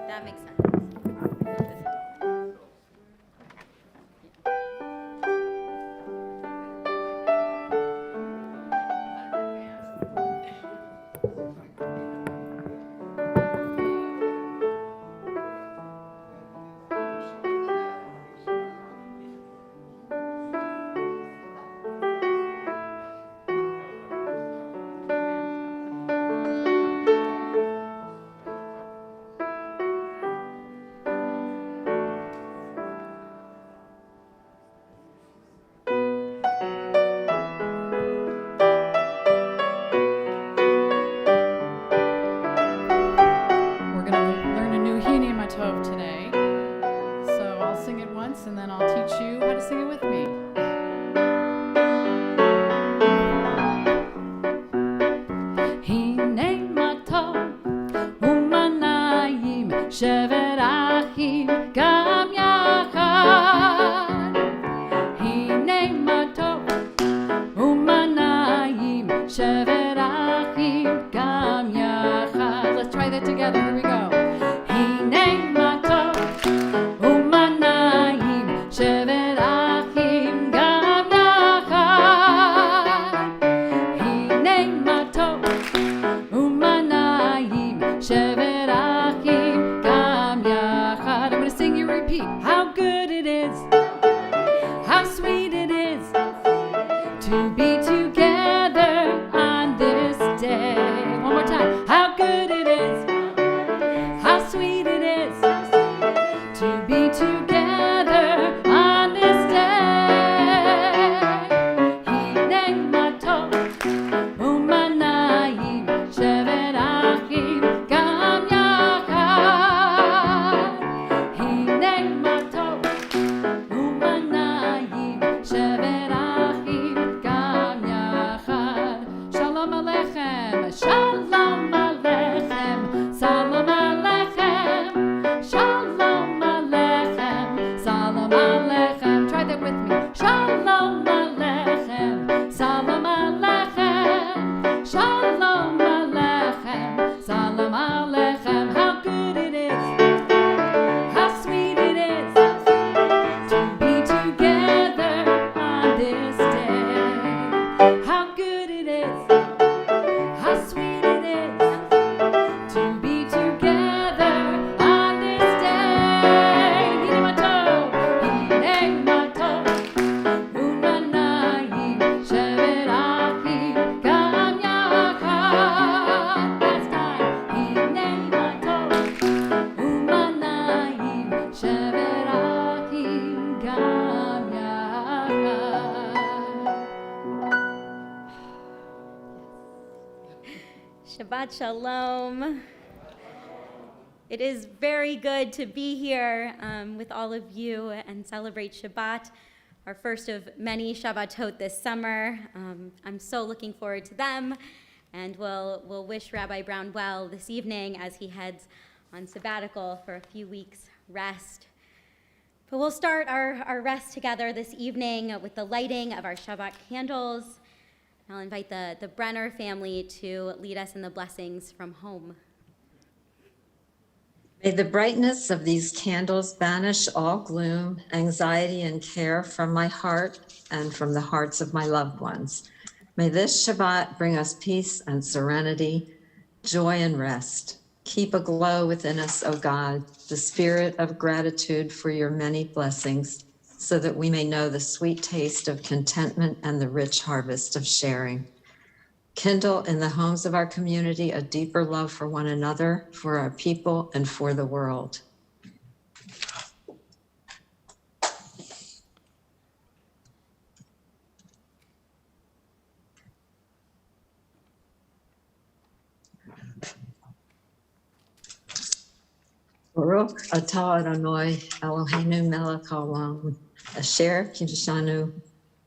That makes sense. We're going to learn a new Hine Matov today. So I'll sing it once and then I'll teach you how to sing it with me. Hine Matov umanayim shevet achim gam yachad. Hine Matov umanayim shevet achim gam yachad. Let's try that together. Here we go. Hine Matov umanayim shevet achim gam yachad. Hine Matov umanayim shevet achim gam yachad. I'm going to sing you repeat. How good it is, how sweet it is to be together on this day. One more time. How good it is, how sweet it is to be together on this day. Hine Matov umanayim shevet achim gam yachad. Hine Matov umanayim shevet achim gam yachad. Shalom aleichem, shalom aleichem, salom aleichem, shalom aleichem, salom aleichem. Try that with me. Shalom aleichem, salom aleichem, shalom aleichem, salom aleichem. How good it is, how sweet it is to be together on this day. How good it is, how sweet it is to be together on this day. Hine Matov umanayim shevet achim gam yachad. Last time. Hine Matov umanayim shevet achim gam yachad. Shabbat Shalom. It is very good to be here with all of you and celebrate Shabbat, our first of many Shabbatot this summer. I'm so looking forward to them, and we'll wish Rabbi Brown well this evening as he heads on sabbatical for a few weeks' rest. But we'll start our rest together this evening with the lighting of our Shabbat candles. I'll invite the Brenner family to lead us in the blessings from home. May the brightness of these candles banish all gloom, anxiety, and care from my heart and from the hearts of my loved ones. May this Shabbat bring us peace and serenity, joy and rest. Keep aglow within us, O God, the spirit of gratitude for your many blessings, so that we may know the sweet taste of contentment and the rich harvest of sharing. Kindle in the homes of our community a deeper love for one another, for our people, and for the world. Baruch atah Adonai Eloheinu melech haolam, asher kiddushanu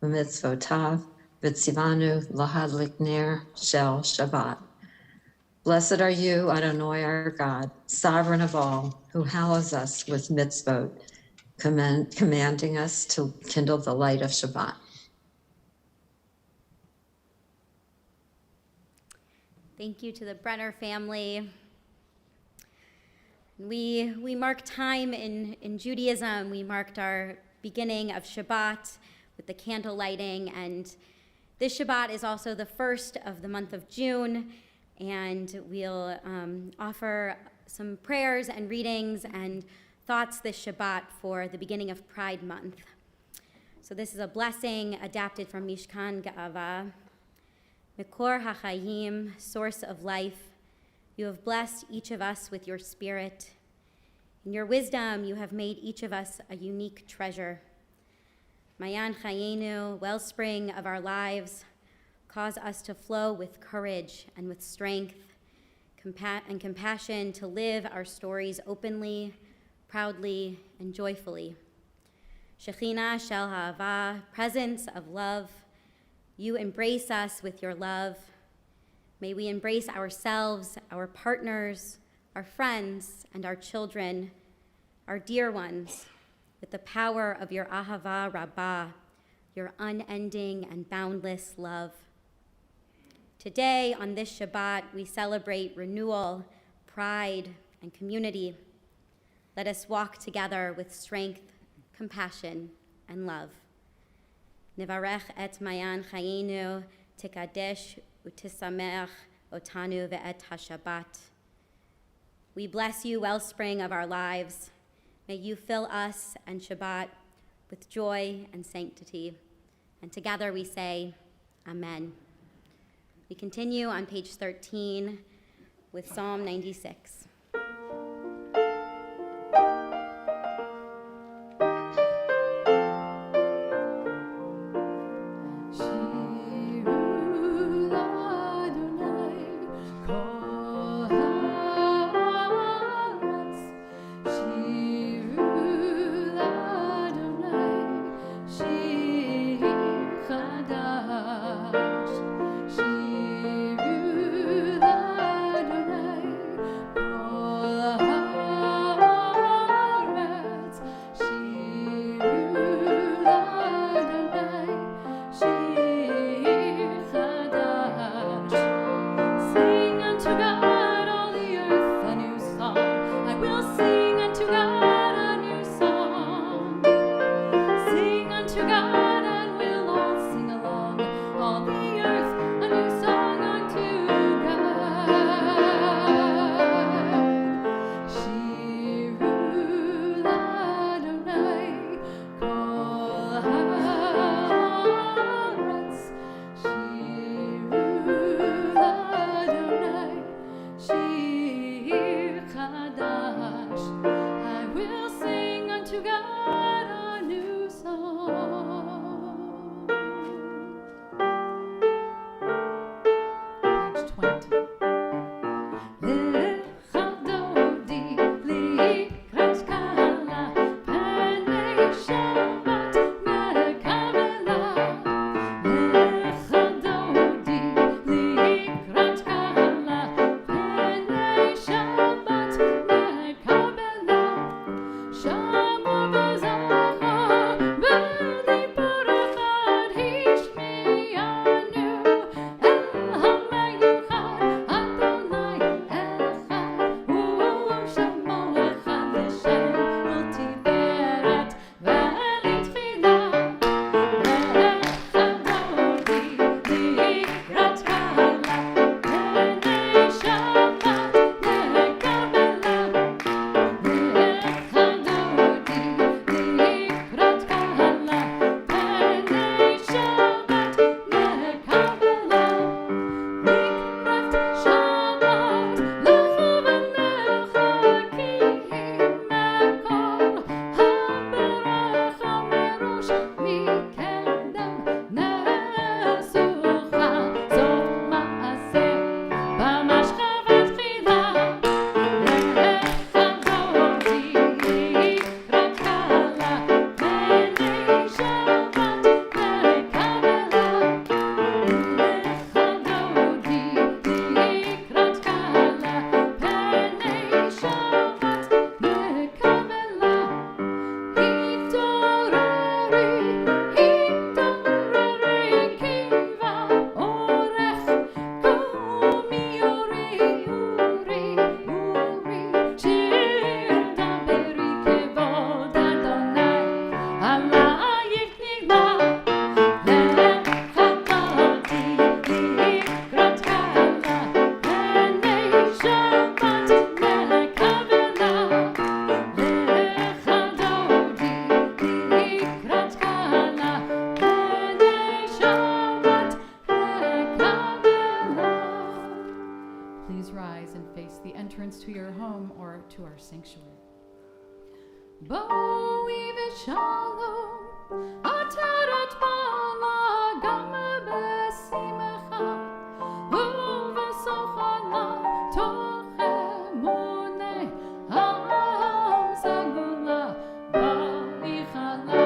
b'mitzvotav v'tzivanu lahadlik ner shel Shabbat. Blessed are you, Adonai, our God, sovereign of all, who hallows us with mitzvot, commanding us to kindle the light of Shabbat. Thank you to the Brenner family. We mark time in Judaism. We marked our beginning of Shabbat with the candle lighting, and this Shabbat is also the first of the month of June, and we'll offer some prayers and readings and thoughts this Shabbat for the beginning of Pride Month. So this is a blessing adapted from Mishkan Ga'ava. Mekor HaChayim, source of life, you have blessed each of us with your spirit. In your wisdom, you have made each of us a unique treasure. Mayan Chayenu, wellspring of our lives, cause us to flow with courage and with strength and compassion to live our stories openly, proudly, and joyfully. Shekhinah Shel Ha'ava, presence of love, you embrace us with your love. May we embrace ourselves, our partners, our friends, and our children, our dear ones, with the power of your Ahava Rabbah, your unending and boundless love. Today, on this Shabbat, we celebrate renewal, pride, and community. Let us walk together with strength, compassion, and love. Nevarech et Mayan Chayenu, Tikadesh Utisamech Otanu ve'et HaShabbat. We bless you, wellspring of our lives. May you fill us and Shabbat with joy and sanctity. And together we say, Amen. We continue on page 13 with Psalm 96. Shabbat בואי ושלום, עטרת בעלה גם בשמחה, ובסוחנה תוך אמונה, העם סגולה בהיכלה,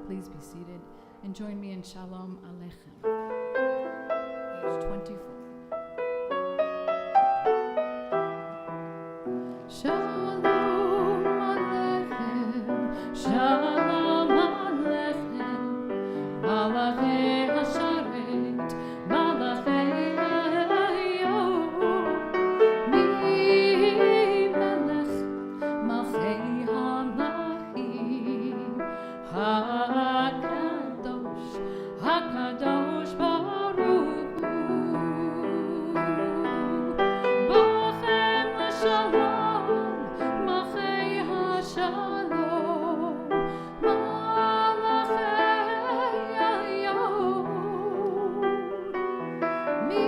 Please be seated and join me in Shalom Aleichem, page 24. Shalom Aleichem, Shalom Aleichem, Malachei Hasharet, Malachei Hayom, Mi Melech, Malchei Hamachim, HaKadosh, HaKadosh Baruch Hu, Bochem L'Shalom, Malchei HaShalom, Malachei Hayom, Mi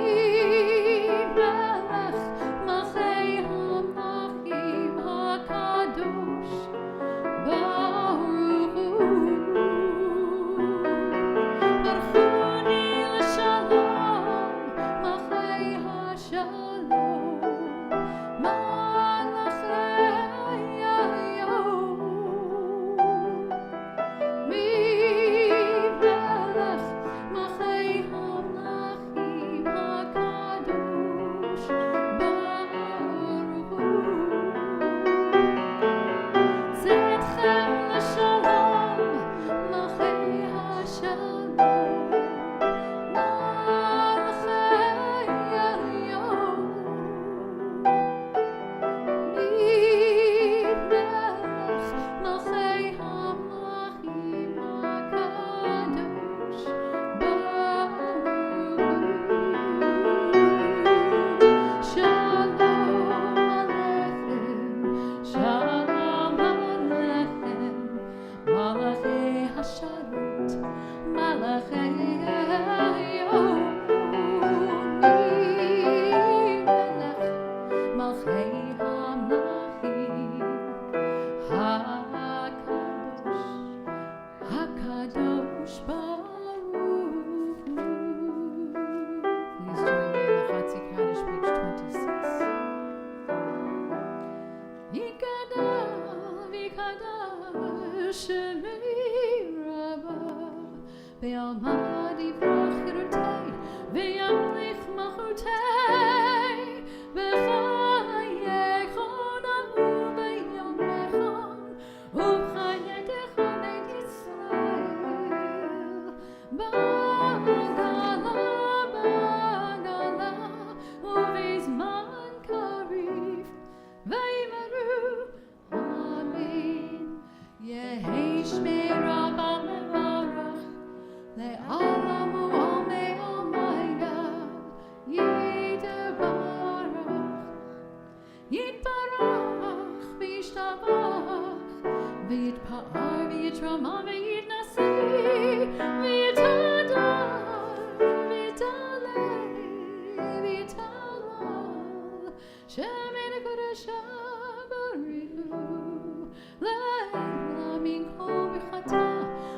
Melech, Malchei Hamachim, HaKadosh Baruch Hu. Barchuni l'shalom, Malchei HaShalom, Malachei Hayom, Mi Melech, Malchei Hamachim, HaKadosh Baruch Hu. Tzedchem l'shalom, Malchei HaShalom, Malachei Hayom, Mi Melech, Malchei Hamachim, HaKadosh Baruch Hu. Shalom Aleichem, Shalom Aleichem, Malachei Hasharet, Malachei Hayom, Mi Melech, Malchei Hamachim, HaKadosh Baruch Hu. Please join me in the Chatzi Kaddish, page 26. Yikadav Shemei Rabbah, Ve'almad Yivrach Chirutei, Ve'yamlich Malchutei, V'chayechon Amu Ve'yamechon, U'chayetecha Beit Yisrael, Ba'gala, Ba'gala, U'vizman Karif, Vaymaru, Amen. Yehi Shmei Rabbah Mevarach, Le'olam U'amei Almayda, Yitbarach, V'yishtabach, V'yitpa'ar, V'yitrama, V'yitnasi, V'yitadar, V'yitalei, V'yitalal, Shemin HaKodesha Baruch Hu, Le'ela Minkol B'chata,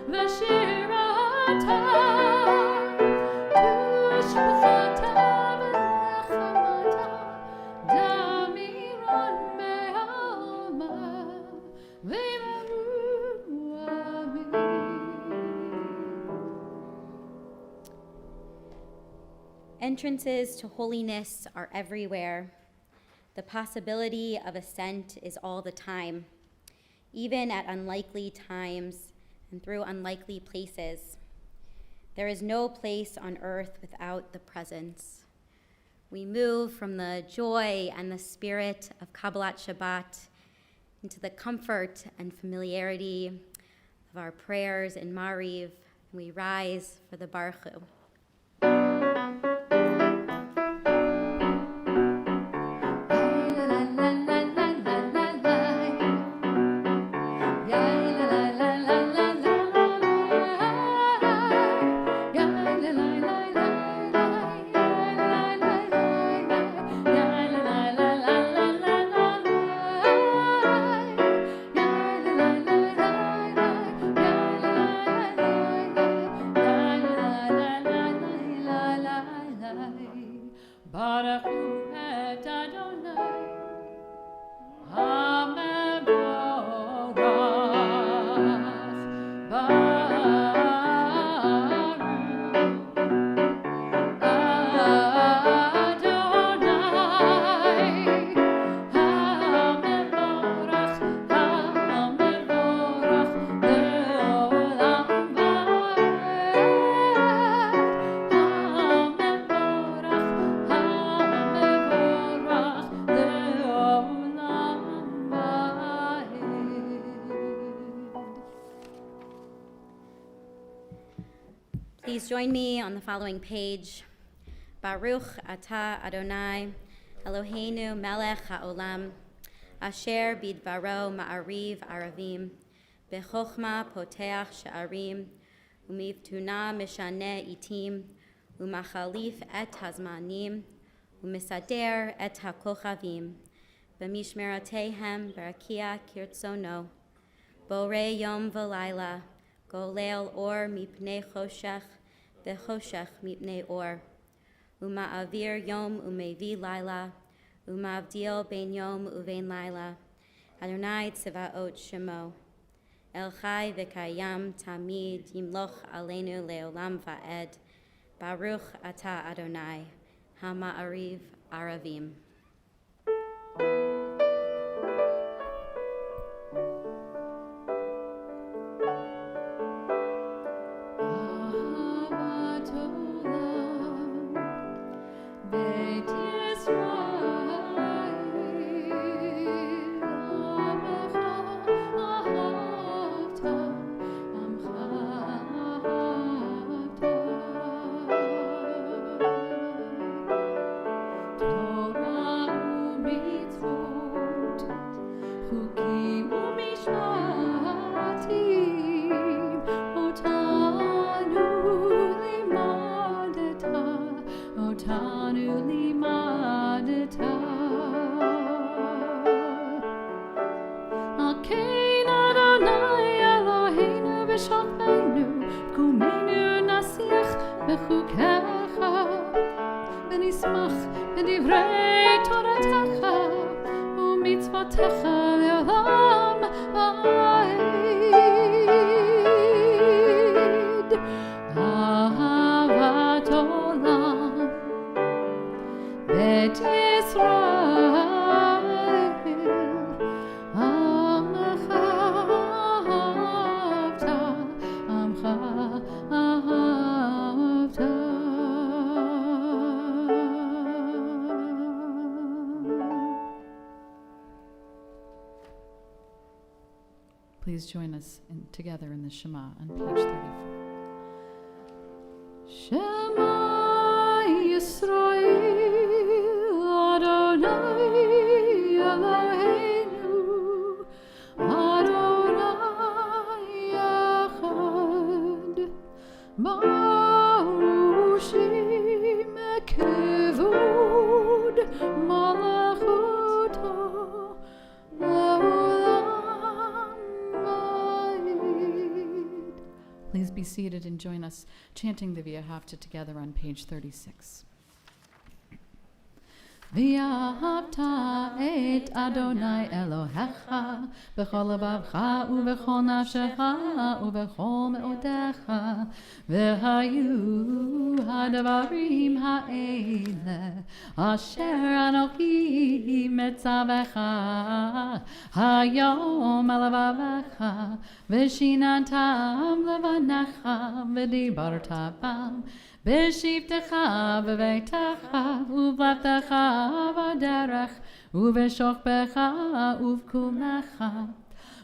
V'shirata, Tushbachata, V'lechamata, Damiran Be'alma, V'yimaru, Amen. Entrances to holiness are everywhere. The possibility of ascent is all the time, even at unlikely times and through unlikely places. There is no place on earth without the presence. We move from the joy and the spirit of Kabbalat Shabbat into the comfort and familiarity of our prayers in Mariv We rise for the Baruch Hu. Baruch Hu et Adonai, HaMevorach, Baruch Adonai, HaMevorach, HaMevorach, Le'olam Please join me on the following page. Baruch atah Adonai, Eloheinu melech haolam, asher bidvaro ma'ariv aravim, bechochma poteach she'arim, umivtuna mishane itim, umachalif et hazmanim, umisader et hakochavim, b'mishmeratehem barakia kirtzono, borei yom v'layla, golel or mipnei choshech, v'choshech mipnei or, uma'avir yom umevi laila, umavdil ben yom uvein laila, Adonai tzevaot shemo, El chai v'kayam tamid yimloch aleinu leolam va'ed, Baruch atah Adonai, hama'ariv aravim. Please join us together in the Shema on page 34. Shema Yisrael, Adonai Eloheinu, Adonai Echad, Baruchim Kevod Malachuto, Please be seated and join us chanting the Via Hafta together on page 36. V'ahavta et Adonai Elohecha b'chol lebavcha u'b'chol nafshecha u'b'chol me'odecha v'hayu hadavarim ha'ele asher anochi metzavecha hayom alavavecha v'shinantam levanecha v'dibarta bam B'shivtecha v'veitecha uv'lavtecha v'derech uv'shochbecha uv'kumecha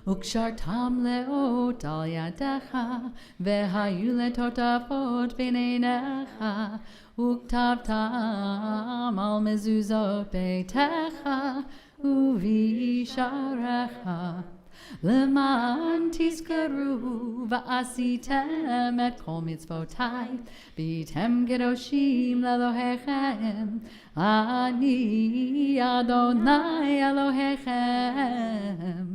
וקשרתם לאות על ידיך, והיו לטוטפות בין עיניך, וכתבתם על מזוזות ביתך ובישעריך. למען תזכרו ועשיתם את כל מצוותיי, והייתם קדושים לאלוהיכם, אני אדוני אלוהיכם,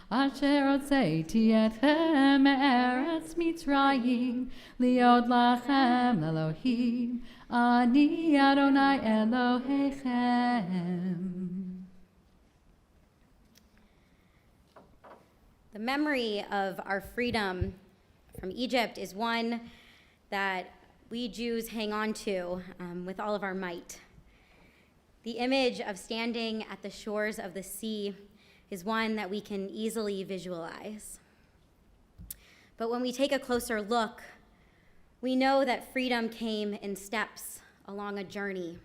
אשר הוצאתי אתכם מארץ מצרים, להיות לכם לאלוהים, אני אדוני אלוהיכם. The memory of our freedom from Egypt is one that we Jews hang on to with all of our might. The image of standing at the shores of the sea is one that we can easily visualize. But when we take a closer look, we know that freedom came in steps along a journey.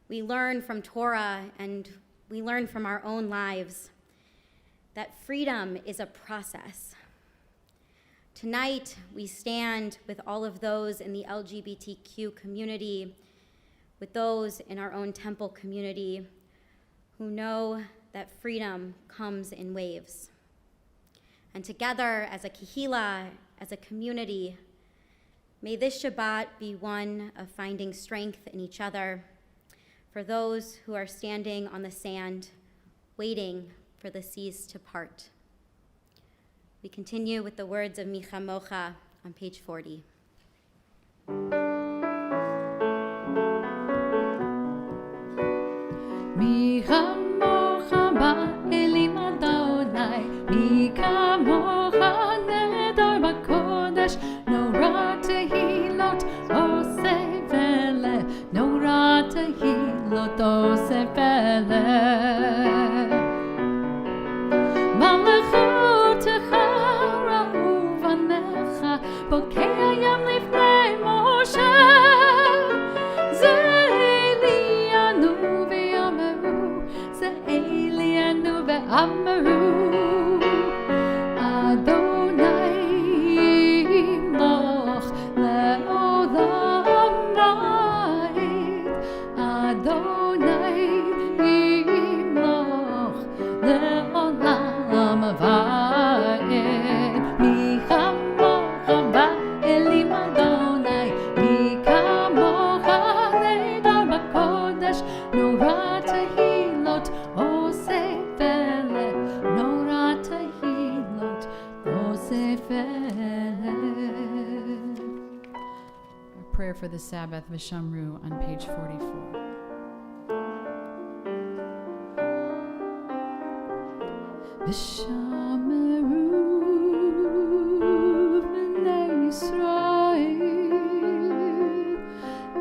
We learn from Torah and we learn from our own lives that freedom is a process. Tonight, we stand with all of those in the LGBTQ community, with those in our own temple community, who know that freedom comes in waves. And together, as a kehillah, as a community, may this Shabbat be one of finding strength in each other for those who are standing on the sand, waiting for the seas to part. We continue with the words of Mi Chamocha on page 40. Mi chamocha ba'elim Adonai, mi kamocha nedar b'kodesh, nora tehilot oseh veleh, nora tehilot oseh veleh. מלאכותך ראו בניך, בוקע ים לפני משה. זה אלינו ואמרו, זה אלינו ואמרו, אדוני ימלוך לעולם ועד, אדוני ימלוך לעולם ועד. מי כמוך באלים אדוני, מי כמוך נהדר בקודש, נורא תהילות עושה פלא, נורא תהילות עושה פלא. A prayer for the Sabbath, Vishamru, on page 44. ושמרו בני ישראל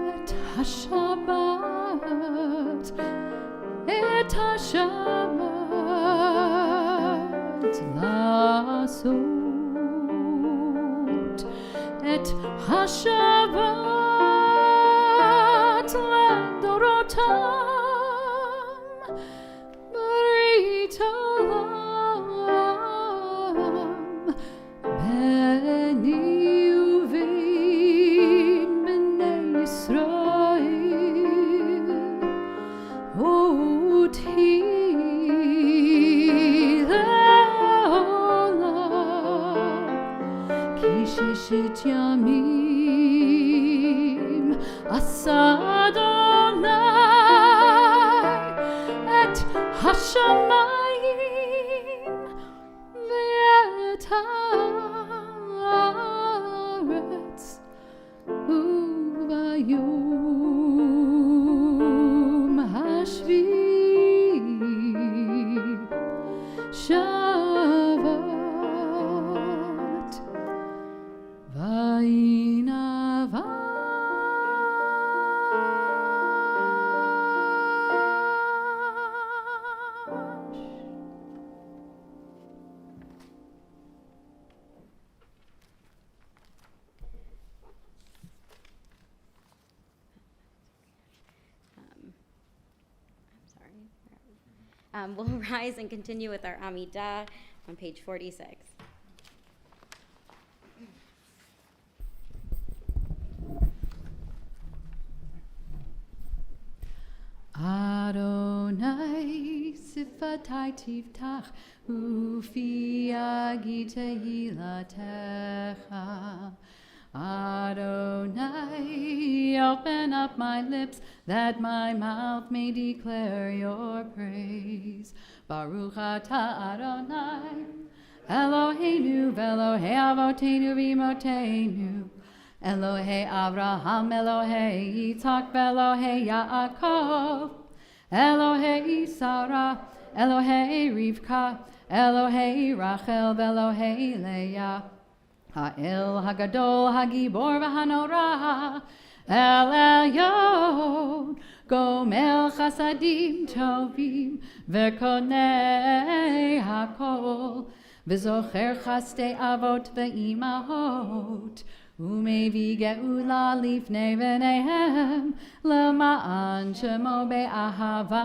את השבת, את השבת לעשות, את השבת לדורותם, ברית עולם ביני ובין בני ישראל, אותי לעולם, כי ששת ימים עשה אדוני את השמיים ואת הארץ, וביום השביעי שבת וינבש. We'll rise and continue with our Amidah on page 46. Adonai sifatai tiftach ufi agite hilatecha. Adonai, open up my lips that my mouth may declare your praise. Baruch atah Adonai, Eloheinu v'Elohei avotenu v'imotenu. Elohei Avraham, Elohei Yitzhak, Elohei Yaakov, Elohei Sarah, Elohei Rivka, Elohei Rachel, Elohei Leah, Ha'el Hagadol, Hagibor v'Hanora, El Elyon, Gomel Chasadim Tovim, V'Konei Hakol, V'Zocher Chaste Avot v'Imahot, Umevi geula lifnei v'neihem lema'an shemo be'ahava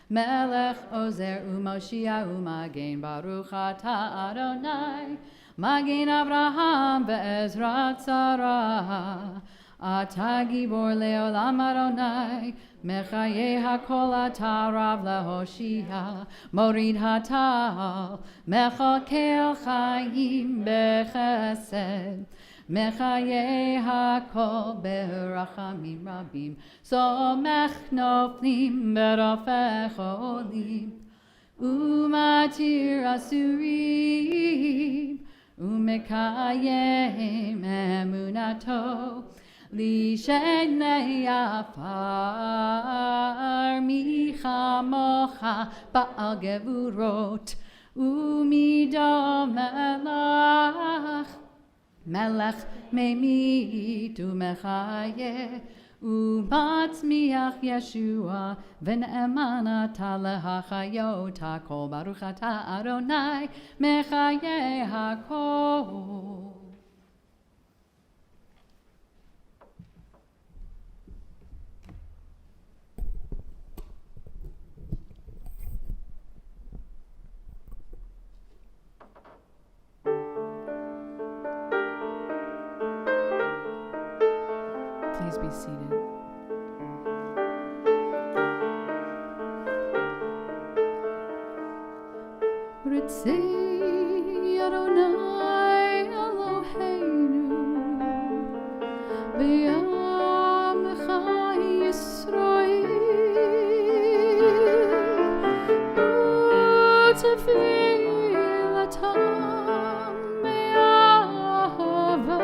melech ozer u'moshia u'magen baruch atah Adonai magen Avraham ve'ezrat Sarah atah gibor le'olam Adonai mechaye hakol atah rav lehoshia morid hatal mechakel chayim bechesed mechaye hakol berachamim rabim somech noflim berofech olim umatir asurim umekayem emunato Lishenei afar michamocha ba'al gevurot umidom melech memit umechaye umatzmiach Yeshua v'ne'emana talehachayot hakol baruch atah Adonai mechaye hakol. Please be seated. Ritzei Adonai Eloheinu B'yamecha Yisroel U'tefilatam be'ahava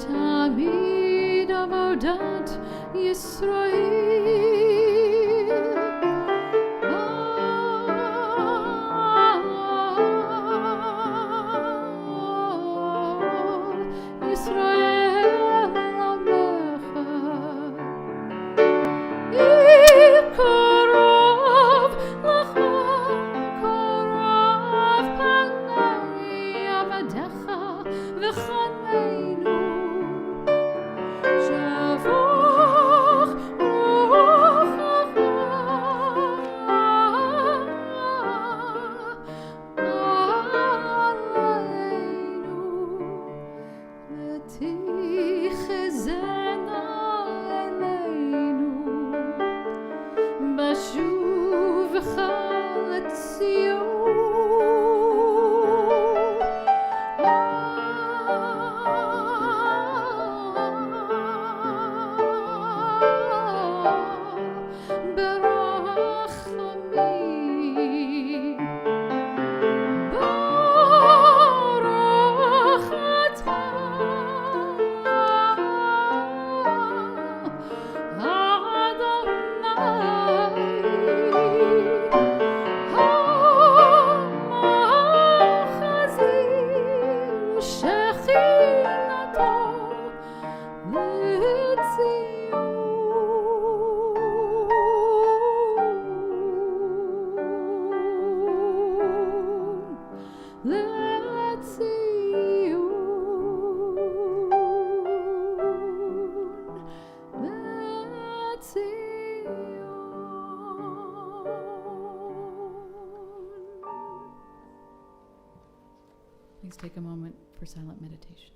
Tamid avodat Yisrael Yisrael amecha Ikorov lecha korov panai avadecha v'chaneinu Shavoch ruchacha aleinu v'tichezena eleinu בשובך לציון ברחמים ברוך אתה אדוני Let's take a moment for silent meditation.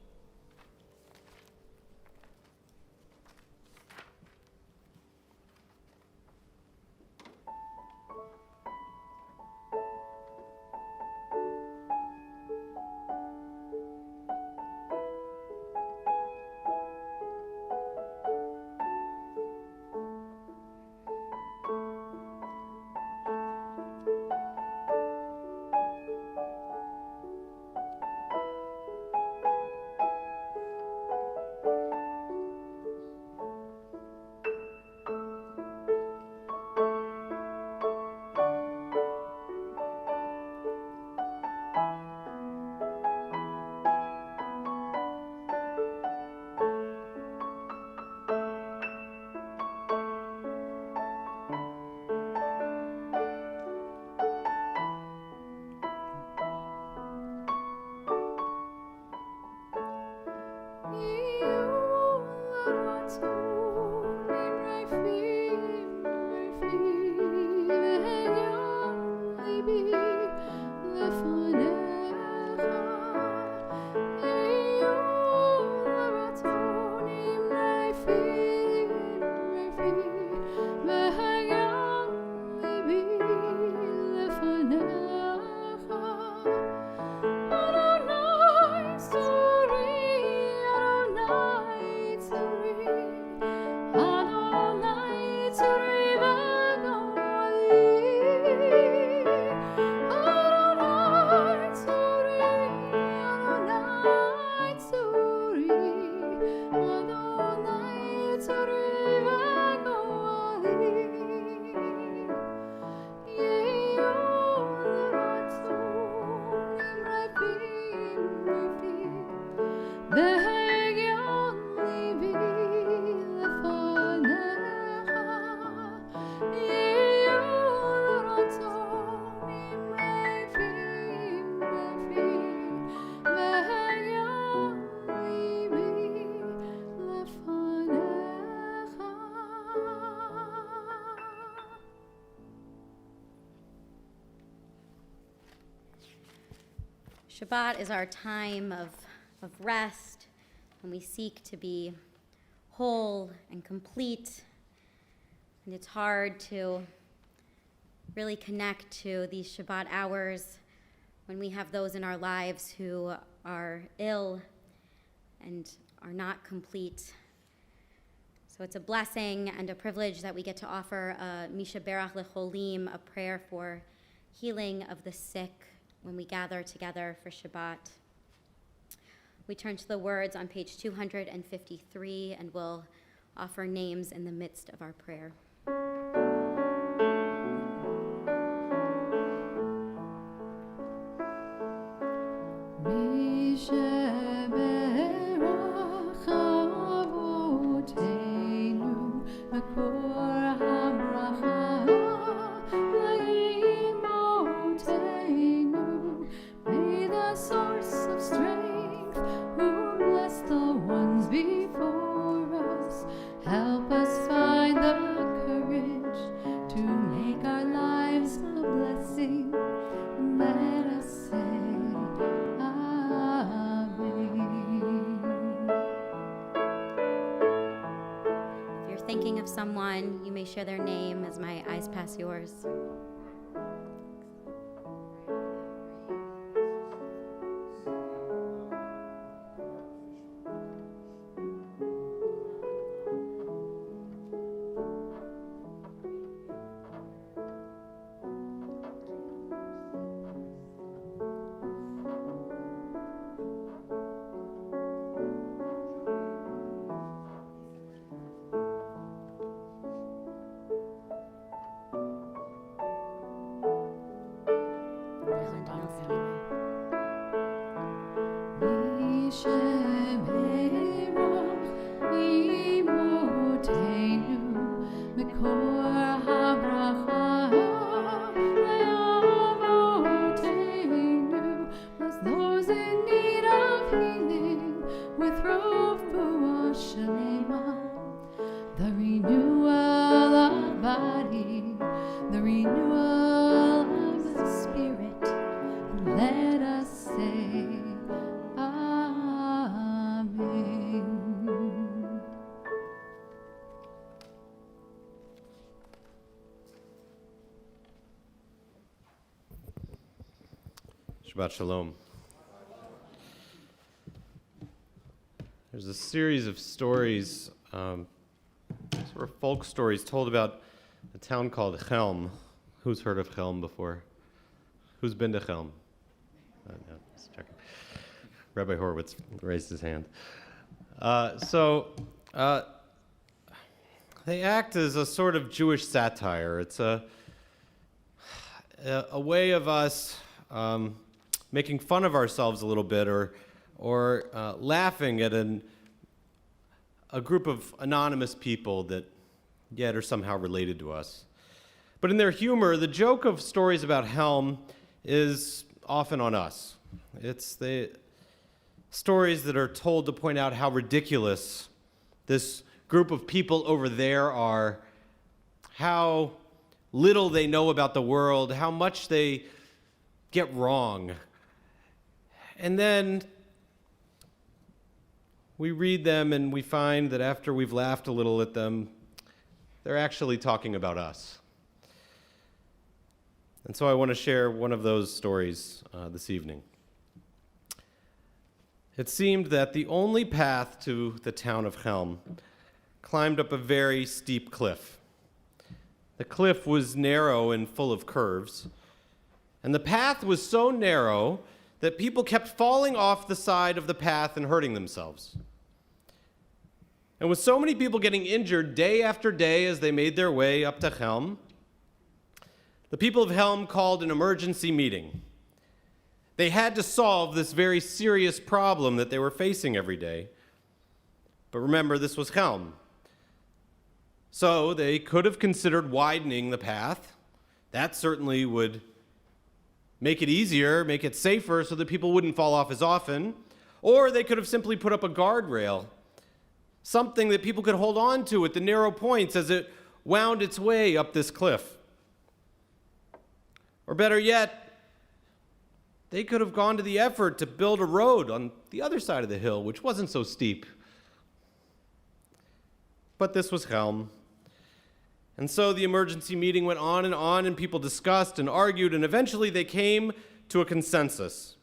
Shabbat is our time of rest when we seek to be whole and complete. And it's hard to really connect to these Shabbat hours when we have those in our lives who are ill and are not complete. So it's a blessing and a privilege that we get to offer a Misha Berach Lecholim, a prayer for healing of the sick, when we gather together for Shabbat. We turn to the words on page 253 and we'll offer names in the midst of our prayer. Thinking of someone, you may share their name as my eyes pass yours. The renewal of body, the renewal of the spirit. Let us say, Shabbat Shalom. There's a series of stories, sort of folk stories told about a town called Chelm. Who's heard of Chelm before? Who's been to Chelm? No, just checking. Rabbi Horowitz raised his hand. They act as a sort of Jewish satire. It's a way of us making fun of ourselves a little bit, or laughing at a group of anonymous people that yet are somehow related to us. But in their humor, the joke of stories about Helm is often on us. It's the stories that are told to point out how ridiculous this group of people over there are, how little they know about the world, how much they get wrong. And then we read them and we find that after we've laughed a little at them, they're actually talking about us. And so I want to share one of those stories this evening. It seemed that the only path to the town of Chelm climbed up a very steep cliff. The cliff was narrow and full of curves, and the path was so narrow that people kept falling off the side of the path and hurting themselves. And with so many people getting injured day after day as they made their way up to Chelm, the people of Chelm called an emergency meeting. They had to solve this very serious problem that they were facing every day. But remember, this was Chelm. So they could have considered widening the path. That certainly would make it easier, make it safer so that people wouldn't fall off as often. Or they could have simply put up a guardrail, something that people could hold on to at the narrow points as it wound its way up this cliff. Or better yet, they could have gone to the effort to build a road on the other side of the hill, which wasn't so steep. But this was Chelm. And so the emergency meeting went on, and people discussed and argued, and eventually they came to a consensus.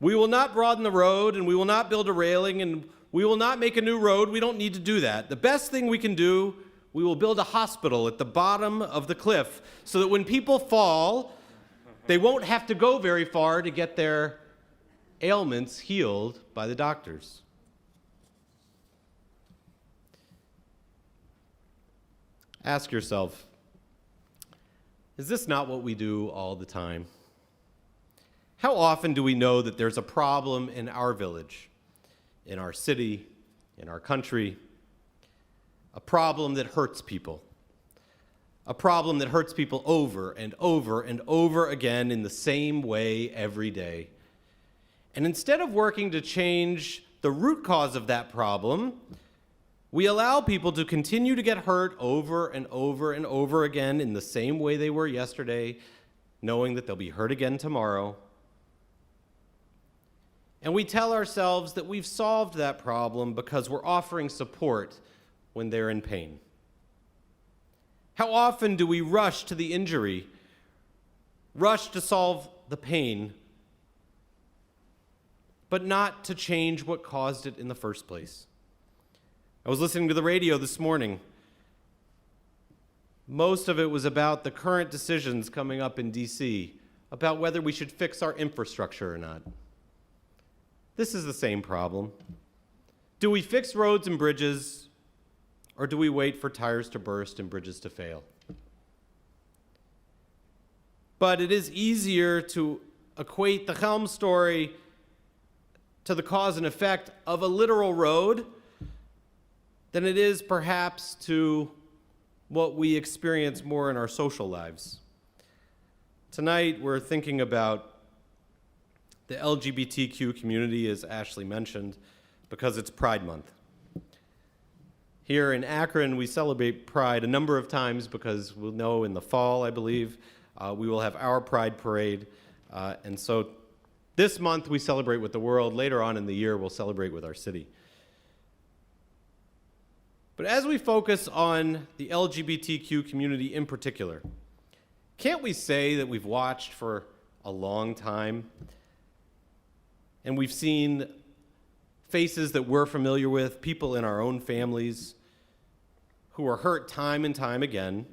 We will not broaden the road, and we will not build a railing, and we will not make a new road. We don't need to do that. The best thing we can do, we will build a hospital at the bottom of the cliff so that when people fall, they won't have to go very far to get their ailments healed by the doctors. Ask yourself, is this not what we do all the time? How often do we know that there's a problem in our village, in our city, in our country, a problem that hurts people, a problem that hurts people over and over and over again in the same way every day? And instead of working to change the root cause of that problem, we allow people to continue to get hurt over and over and over again in the same way they were yesterday, knowing that they'll be hurt again tomorrow. And we tell ourselves that we've solved that problem because we're offering support when they're in pain. How often do we rush to the injury, rush to solve the pain, but not to change what caused it in the first place? I was listening to the radio this morning. Most of it was about the current decisions coming up in D.C., about whether we should fix our infrastructure or not. This is the same problem. Do we fix roads and bridges, or do we wait for tires to burst and bridges to fail? But it is easier to equate the Chelm story to the cause and effect of a literal road than it is perhaps to what we experience more in our social lives. Tonight, we're thinking about the LGBTQ community, as Ashley mentioned, because it's Pride Month. Here in Akron, we celebrate Pride a number of times because we'll know in the fall, I believe, we will have our Pride Parade. And so this month, we celebrate with the world. Later on in the year, we'll celebrate with our city. But as we focus on the LGBTQ community in particular, can't we say that we've watched for a long time. And we've seen faces that we're familiar with, people in our own families who are hurt time and time again.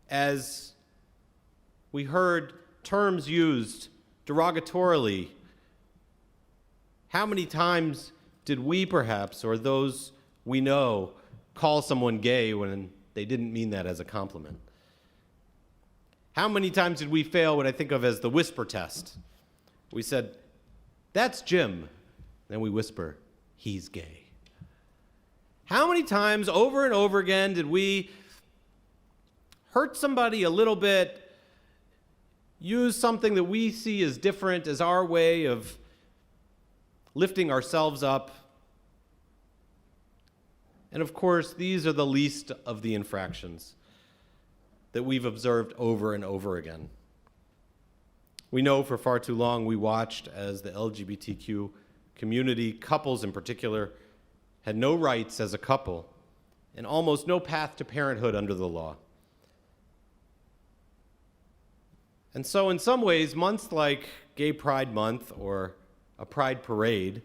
As we heard terms used derogatorily, how many times did we perhaps, or those we know, call someone gay when they didn't mean that as a compliment? How many times did we fail what I think of as the whisper test? We said, "That's Jim." Then we whisper, "He's gay." How many times over and over again did we hurt somebody a little bit, use something that we see as different as our way of lifting ourselves up? And of course, these are the least of the infractions that we've observed over and over again. We know for far too long we watched as the LGBTQ community, couples in particular, had no rights as a couple and almost no path to parenthood under the law. And so in some ways, months like Gay Pride Month or a Pride Parade,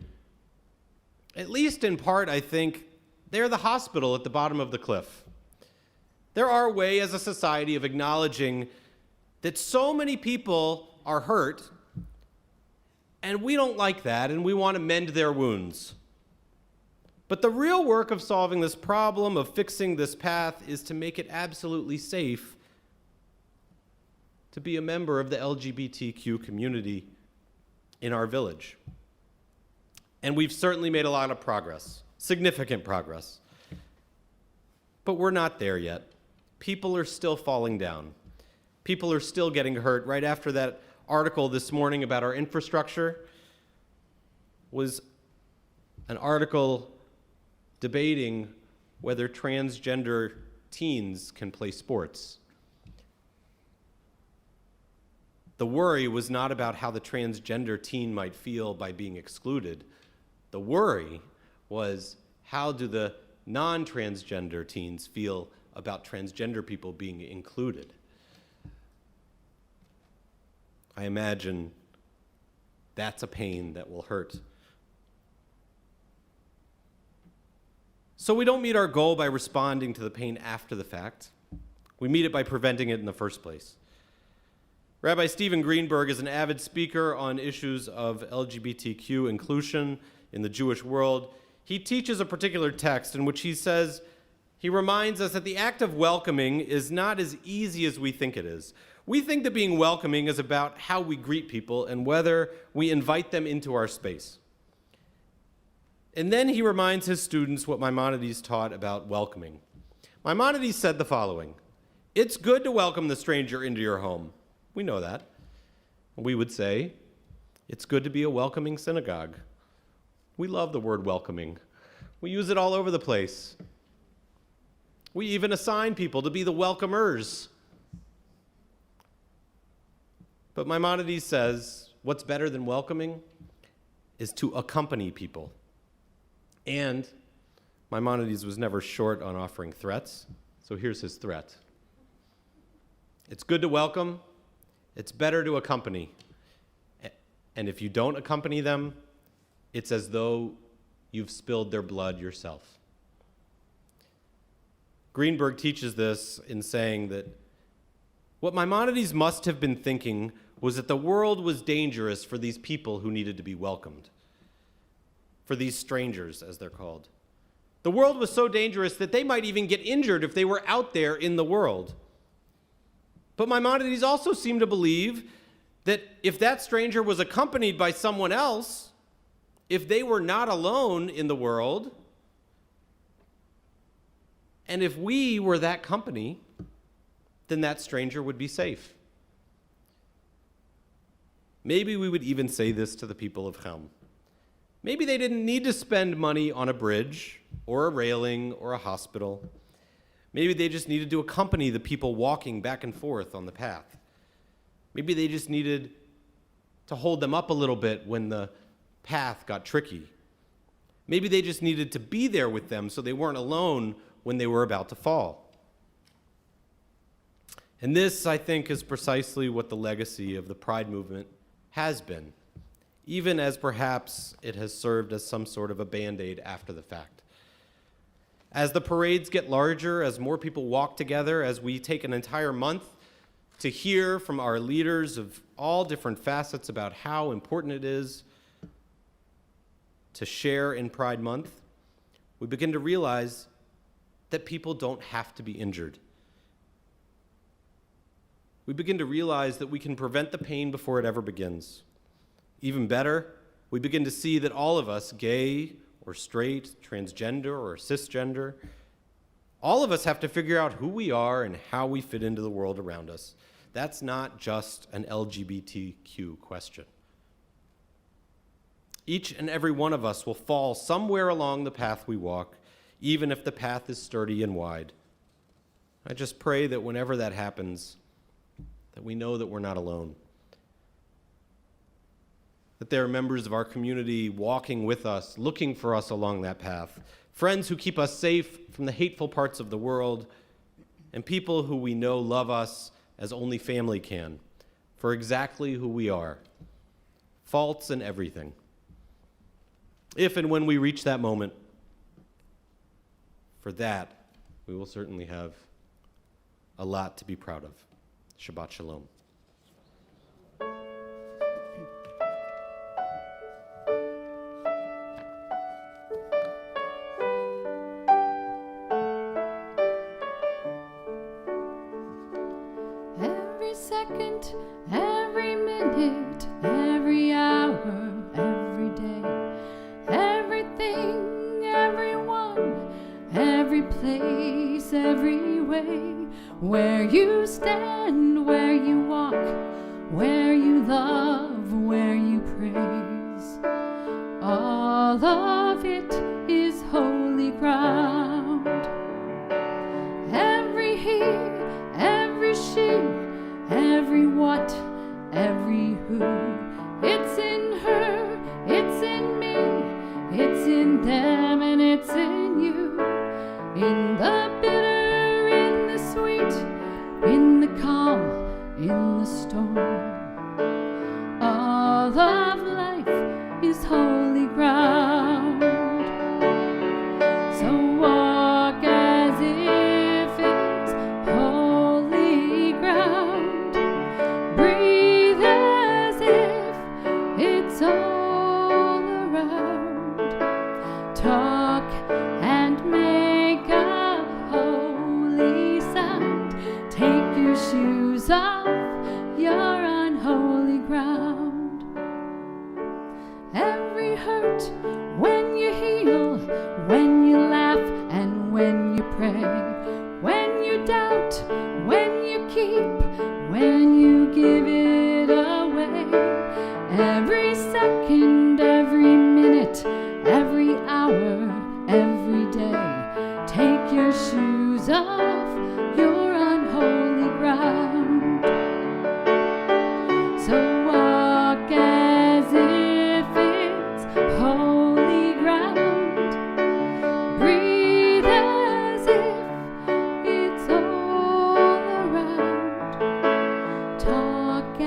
at least in part, I think, they're the hospital at the bottom of the cliff. They're our way as a society of acknowledging that so many people are hurt, and we don't like that, and we want to mend their wounds. But the real work of solving this problem, of fixing this path, is to make it absolutely safe to be a member of the LGBTQ community in our village. And we've certainly made a lot of progress, significant progress. But we're not there yet. People are still falling down. People are still getting hurt. Right after that article this morning about our infrastructure was an article debating whether transgender teens can play sports. The worry was not about how the transgender teen might feel by being excluded. The worry was, how do the non-transgender teens feel about transgender people being included? I imagine that's a pain that will hurt. So we don't meet our goal by responding to the pain after the fact. We meet it by preventing it in the first place. Rabbi Stephen Greenberg is an avid speaker on issues of LGBTQ inclusion in the Jewish world. He teaches a particular text in which he reminds us that the act of welcoming is not as easy as we think it is. We think that being welcoming is about how we greet people and whether we invite them into our space. And then he reminds his students what Maimonides taught about welcoming. Maimonides said the following: "It's good to welcome the stranger into your home." We know that. We would say, it's good to be a welcoming synagogue. We love the word welcoming. We use it all over the place. We even assign people to be the welcomers. But Maimonides says, what's better than welcoming is to accompany people. And Maimonides was never short on offering threats, so here's his threat. It's good to welcome. It's better to accompany. And if you don't accompany them, it's as though you've spilled their blood yourself. Greenberg teaches this in saying that what Maimonides must have been thinking was that the world was dangerous for these people who needed to be welcomed, for these strangers, as they're called. The world was so dangerous that they might even get injured if they were out there in the world. But Maimonides also seemed to believe that if that stranger was accompanied by someone else, if they were not alone in the world, and if we were that company, then that stranger would be safe. Maybe we would even say this to the people of Chelm. Maybe they didn't need to spend money on a bridge or a railing or a hospital. Maybe they just needed to accompany the people walking back and forth on the path. Maybe they just needed to hold them up a little bit when the path got tricky. Maybe they just needed to be there with them so they weren't alone when they were about to fall. And this, I think, is precisely what the legacy of the Pride movement has been, even as perhaps it has served as some sort of a Band-Aid after the fact. As the parades get larger, as more people walk together, as we take an entire month to hear from our leaders of all different facets about how important it is to share in Pride Month, we begin to realize that people don't have to be injured. We begin to realize that we can prevent the pain before it ever begins. Even better, we begin to see that all of us, gay or straight, transgender or cisgender, all of us have to figure out who we are and how we fit into the world around us. That's not just an LGBTQ question. Each and every one of us will fall somewhere along the path we walk, even if the path is sturdy and wide. I just pray that whenever that happens, that we know that we're not alone. That there are members of our community walking with us, looking for us along that path, friends who keep us safe from the hateful parts of the world, and people who we know love us as only family can, for exactly who we are, faults and everything. If and when we reach that moment, for that, we will certainly have a lot to be proud of. Shabbat Shalom. Every second, every minute, every hour, every day, everything, everyone, every place, every way, where you stand, where you walk, where you love, where you praise, all of it is holy ground. Every he, every she, every what, every who, it's in her, it's in me, it's in them, and it's in you, in the bitter, in the sweet, in the calm, in the storm. All of life is holy ground. So walk as if it's holy ground. Breathe as if it's all around. Talk and make a holy sound. Take your shoes off, you're on holy ground. Every hurt, when you heal, when you laugh and when you pray, when you doubt, when you keep, when you give it away. Every second, every minute, every hour, every day. Take your shoes off, you're on holy ground. So walk as if it's holy ground. Breathe as if it's all around. Talk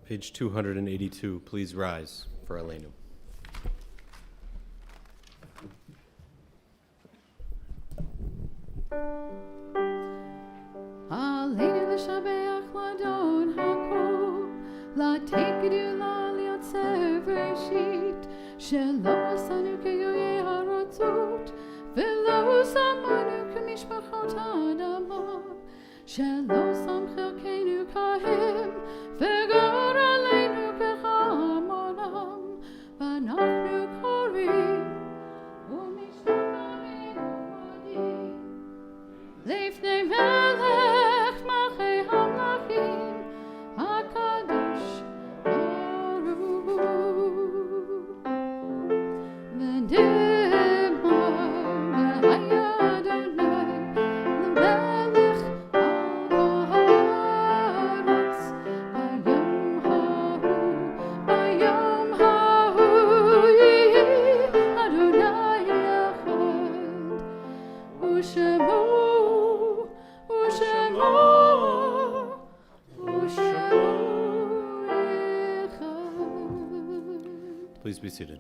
Page 282, please rise for Aleinu. Aleinu l'shabeach l'adon hakol, l'tekedu l'aliotzer v'reshit, shelo asanu keyoyei harotzot, v'lo samanu k'mishpachot ha'adamah, shelo sam chelkeinu kahem, v'gor aleinu k'chamonam, v'anachnu korim, u'mishtama'enu vadim. Lifnei melech malchei hamlachim, hakadosh baruch hu. V'nimar v'haya Adonai l'melech al haaretz, bayom hahu yihi Adonai echad, u'shemo Please be seated.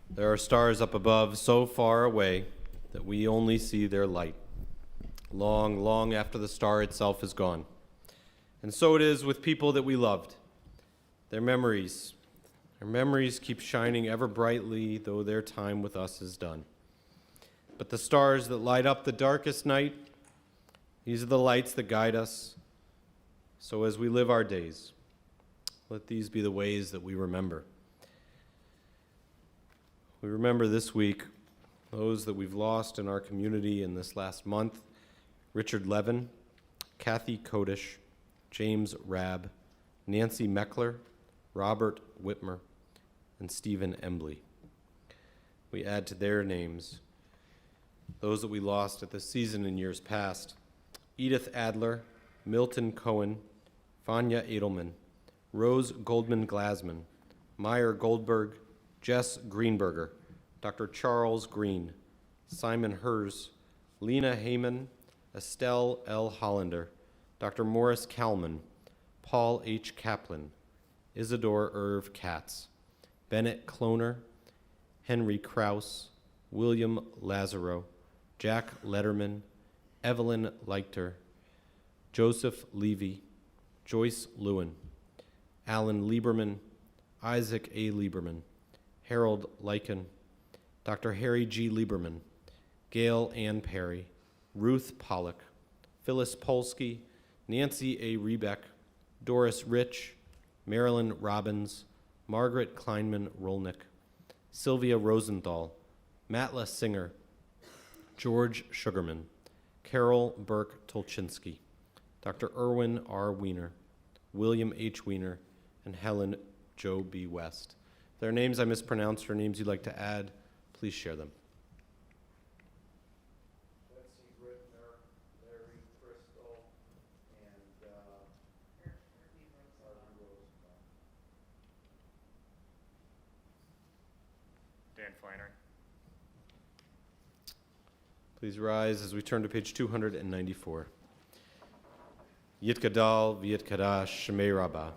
There are stars up above so far away that we only see their light, long, long after the star itself is gone. And so it is with people that we loved. Their memories keep shining ever brightly, though their time with us is done. But the stars that light up the darkest night, these are the lights that guide us. So as we live our days, let these be the ways that we remember. We remember this week those that we've lost in our community in this last month: Richard Levin, Kathy Kodish, James Rabb, Nancy Meckler, Robert Whitmer, and Stephen Embley. We add to their names those that we lost at this season in years past: Edith Adler, Milton Cohen, Vanya Edelman, Rose Goldman Glasman, Meyer Goldberg, Jess Greenberger, Dr. Charles Green, Simon Hers, Lena Heyman, Estelle L. Hollander, Dr. Morris Kalman, Paul H. Kaplan, Isidore Irv Katz, Bennett Kloner, Henry Krause, William Lazaro, Jack Letterman, Evelyn Leichter, Joseph Levy, Joyce Lewin, Alan Lieberman, Isaac A. Lieberman, Harold Lycan, Dr. Harry G. Lieberman, Gail Ann Perry, Ruth Pollock, Phyllis Polsky, Nancy A. Rebeck, Doris Rich, Marilyn Robbins, Margaret Kleinman Rolnick, Sylvia Rosenthal, Matla Singer, George Sugarman, Carol Burke Tolchinsky, Dr. Irwin R. Wiener, William H. Wiener, and Helen Joe B. West. If there are names I mispronounced or names you'd like to add, please share them. Betsy Rittner, Larry Crystal, and Harvey Rosenbaum. Dan Flannery. Please rise as we turn to page 294. Yitkadal v'yitkadash shemei rabbah,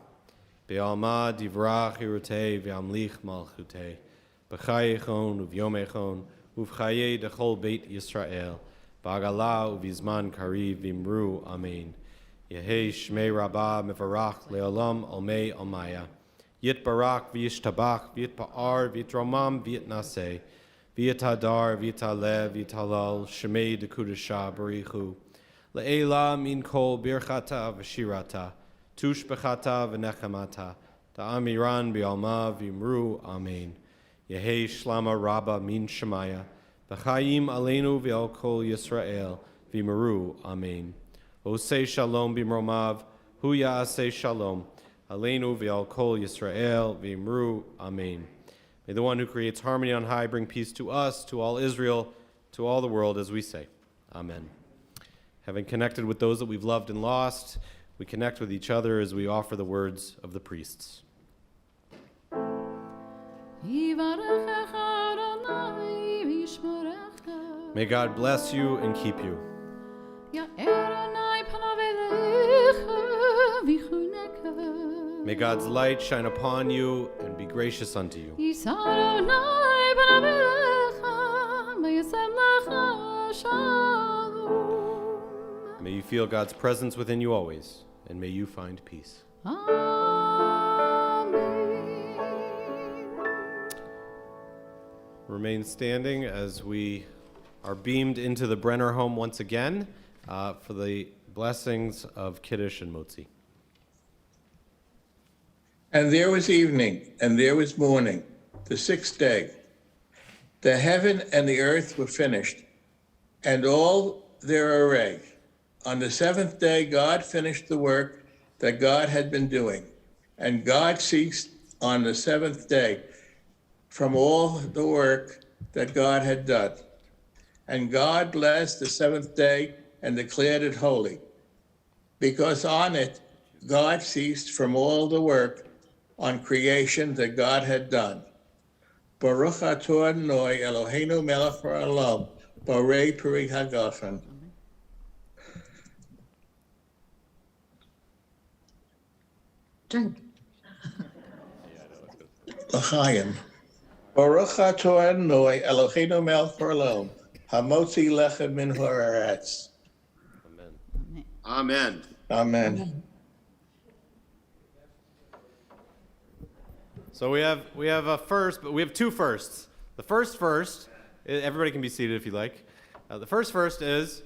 be'alma divrach hirutei v'amlich malchutei, b'chayechon uv'yomechon uv'chayei dechol beit Yisrael, b'agala uv'izman kariv v'imru amen. Yehei shemei rabbah mevarach le'olam olmei olmaya, yitbarach v'yishtabach v'yitpa'ar v'yitromam v'yitnaseh, v'yitadar v'yitalev v'yitalal shemei dekudashah barichu, Le'ela min kol birchata v'shirata, tush bechata v'nechamata, ta'amiran bi'alma v'imru amen. Yehei shlama rabba min shemaya, v'chayim aleinu v'al kol Yisrael v'imru amen. Osei shalom b'mromav, hu ya'aseh shalom, aleinu v'al kol Yisrael v'imru amen. May the one who creates harmony on high bring peace to us, to all Israel, to all the world, as we say. Amen. Having connected with those that we've loved and lost, we connect with each other as we offer the words of the priests. May God bless you and keep you. vichuneka. May God's light shine upon you and be gracious unto you. Yisarunai b'navelecha, mayasem lecha shalom. May you feel God's presence within you always, and may you find peace. Amen. Remain standing as we are beamed into the Brenner home once again for the blessings of Kiddush and Motzi. And there was evening, and there was morning, the sixth day. The heaven and the earth were finished, and all their array. On the seventh day, God finished the work that God had been doing, and God ceased on the seventh day from all the work that God had done. And God blessed the seventh day and declared it holy, because on it God ceased from all the work on creation that God had done. Baruch atah Adonai Eloheinu melech ha'olam, borei peri hagafen. Drink. L'chaim. Baruch atah Adonai Eloheinu melech ha'olam, hamotzi lechem min haaretz. Amen. Amen. So we have a first, but we have two firsts. The first, everybody can be seated if you like. The first is,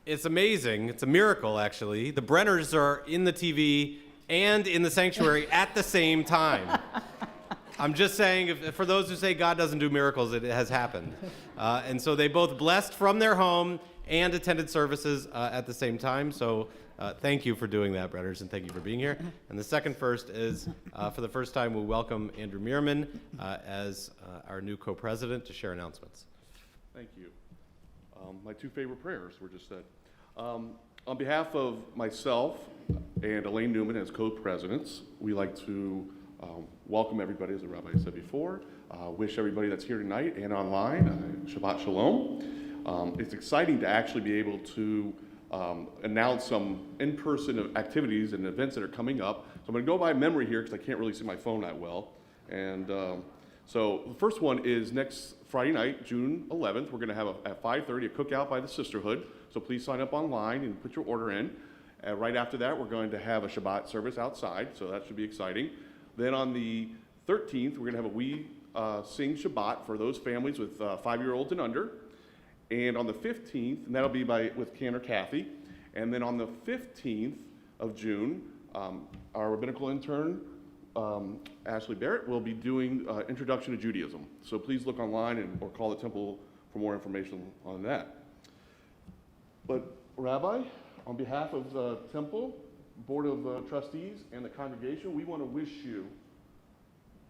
it's amazing. It's a miracle, actually. The Brenners are in the TV and in the sanctuary at the same time. I'm just saying, for those who say God doesn't do miracles, it has happened. And so they both blessed from their home and attended services at the same time. So thank you for doing that, Brenners, and thank you for being here. And the second first is, for the first time, we welcome Andrew Meerman as our new co-president to share announcements. Thank you. My two favorite prayers were just said. On behalf of myself and Elaine Newman as co-presidents, we like to welcome everybody, as the rabbi said before, wish everybody that's here tonight and online Shabbat Shalom. It's exciting to actually be able to announce some in-person activities and events that are coming up. So I'm going to go by memory here because I can't really see my phone that well. And so the first one is next Friday night, June 11th. We're going to have at 5:30 a cookout by the Sisterhood. So please sign up online and put your order in. Right after that, we're going to have a Shabbat service outside, so that should be exciting. Then on the 13th, we're going to have a We Sing Shabbat for those families with 5-year-olds and under. And on the 15th, and that'll be with Cantor Kathy. And then on the 15th of June, our rabbinical intern, Ashley Barrett, will be doing Introduction to Judaism. So please look online or call the temple for more information on that. But Rabbi, on behalf of the temple, Board of Trustees, and the congregation, we want to wish you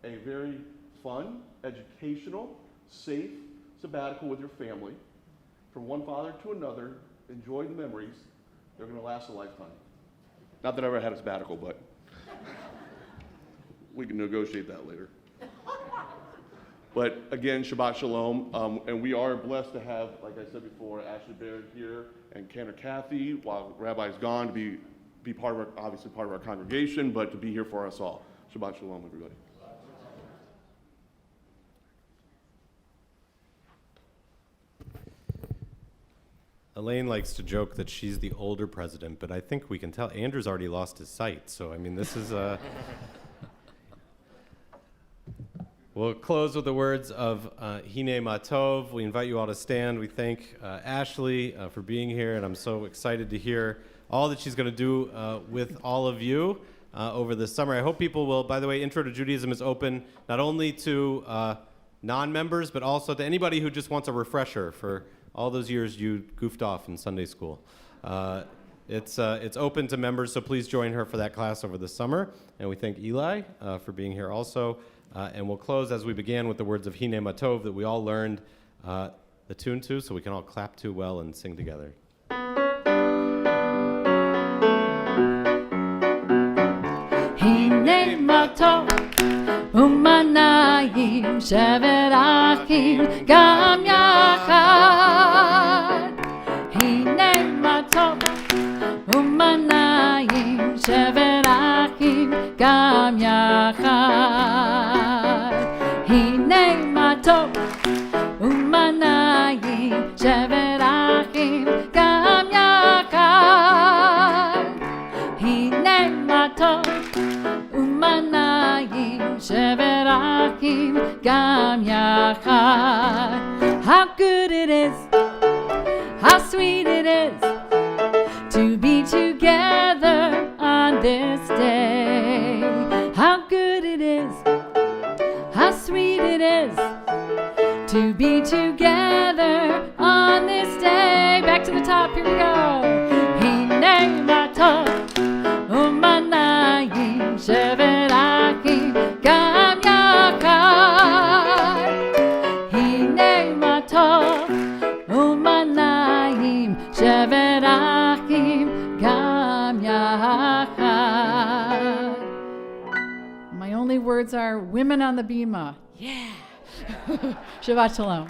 a very fun, educational, safe sabbatical with your family. From one father to another, enjoy the memories. They're going to last a lifetime. Not that I ever had a sabbatical, but we can negotiate that later. But again, Shabbat Shalom. And we are blessed to have, like I said before, Ashley Baird here and Cantor Kathy, while Rabbi's gone, to be part of obviously part of our congregation, but to be here for us all. Shabbat Shalom, everybody. Elaine likes to joke that she's the older president, but I think we can tell Andrew's already lost his sight. So, I mean, this is We'll close with the words of Hine Matov. We invite you all to stand. We thank Ashley for being here, and I'm so excited to hear all that she's going to do with all of you over the summer. I hope people will, by the way, Intro to Judaism is open not only to non-members, but also to anybody who just wants a refresher for all those years you goofed off in Sunday school. It's open to members, so please join her for that class over the summer. And we thank Eli for being here also. And we'll close as we began with the words of Hine Matov that we all learned the tune to, so we can all clap to well and sing together. Hine matov umanayim shevet achim gam yachad. Hine matov umanayim שבת אחים גם יחד. הנה מה טוב ומה נעים, שבת אחים גם יחד. הנה מה טוב ומה נעים, שבת אחים גם יחד. How good it is, how sweet it is to be together on this day. How good it is, how sweet it is to be together on this day. Back to the top, here we go. Hine matov umanayim shevet achim gam yachad. Hine matov umanayim shevet achim gam yachad. My only words are women on the bima. Yeah. Shabbat shalom.